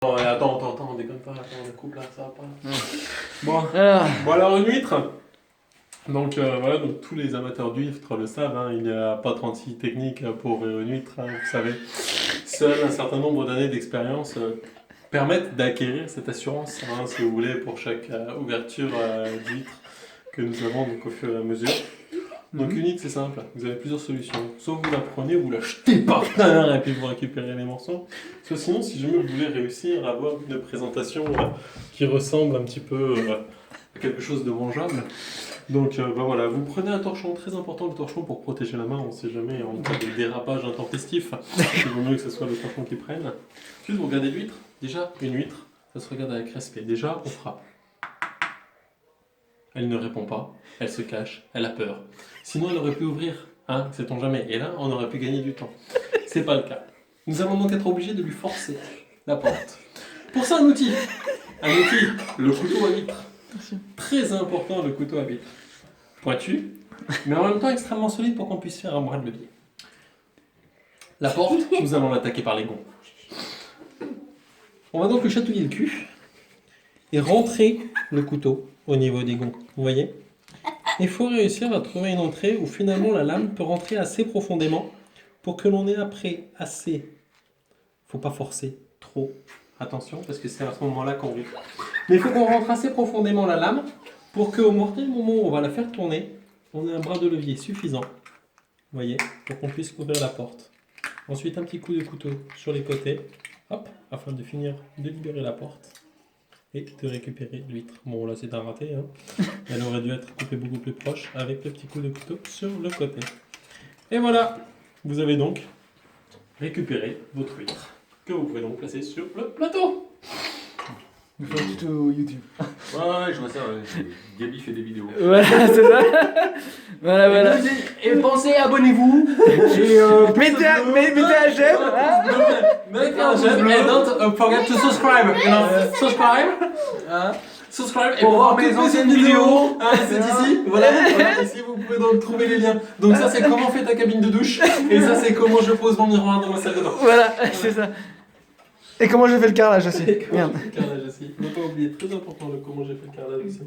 Oh, attends, on déconne pas, attends, on coupe là, ça va pas. Bon, Alors, voilà une huître. Donc voilà, donc tous les amateurs d'huîtres le savent, hein, il n'y a pas 36 techniques pour ouvrir une huître, hein, vous savez. Seul un certain nombre d'années d'expérience permettent d'acquérir cette assurance, hein, si vous voulez, pour chaque ouverture d'huître que nous avons donc, au fur et à mesure. Donc une huître c'est simple, vous avez plusieurs solutions. Soit vous la prenez, vous la jetez par terre et puis vous récupérez les morceaux. Soit sinon, si jamais vous voulez réussir à avoir une présentation qui ressemble un petit peu à quelque chose de mangeable, donc voilà, vous prenez un torchon, très important le torchon pour protéger la main, on ne sait jamais en cas de dérapage intempestif, il vaut mieux que ce soit le torchon qui prenne. Ensuite vous regardez l'huître, déjà une huître, ça se regarde avec respect, déjà on frappe. Elle ne répond pas, elle se cache, elle a peur. Sinon elle aurait pu ouvrir, hein, sait-on jamais, et là on aurait pu gagner du temps. C'est pas le cas. Nous allons donc être obligés de lui forcer la porte. Pour ça un outil, le couteau à huître. Très important le couteau à huître. Pointu, mais en même temps extrêmement solide pour qu'on puisse faire un bras de levier. La porte, nous allons l'attaquer par les gonds. On va donc lui chatouiller le cul et rentrer le couteau au niveau des gonds. Vous voyez? Il faut réussir à trouver une entrée où finalement la lame peut rentrer assez profondément pour que l'on ait après assez. Faut pas forcer trop. Attention, parce que c'est à ce moment-là qu'on rit. Mais il faut qu'on rentre assez profondément la lame pour qu'au mortel moment où on va la faire tourner, on ait un bras de levier suffisant. Vous voyez, pour qu'on puisse ouvrir la porte. Ensuite, un petit coup de couteau sur les côtés, hop, afin de finir de libérer la porte et de récupérer l'huître. Bon, là, c'est un raté, hein. Elle aurait dû être coupée beaucoup plus proche avec le petit coup de couteau sur le côté. Et voilà, vous avez donc récupéré votre huître, que vous pouvez donc placer sur le plateau. Nous faisons un tuto YouTube. Ouais, je vois ça, ouais. Gabi fait des vidéos. voilà, c'est ça. Voilà. Et pensez, abonnez-vous. Mettez un j'aime, hein. Mettez un j'aime and don't forget to subscribe. Subscribe. Subscribe et pour voir mes anciennes vidéos. C'est ici. Voilà, ici vous pouvez donc trouver les liens. Donc ça c'est comment fait ta cabine de douche. Et ça c'est comment je pose mon miroir dans ma salle de bain. Voilà, c'est ça. Et comment j'ai fait le carrelage aussi. Et comment Merde. j'ai fait le carrelage aussi. Ne pas oublier, très important le comment j'ai fait le carrelage aussi.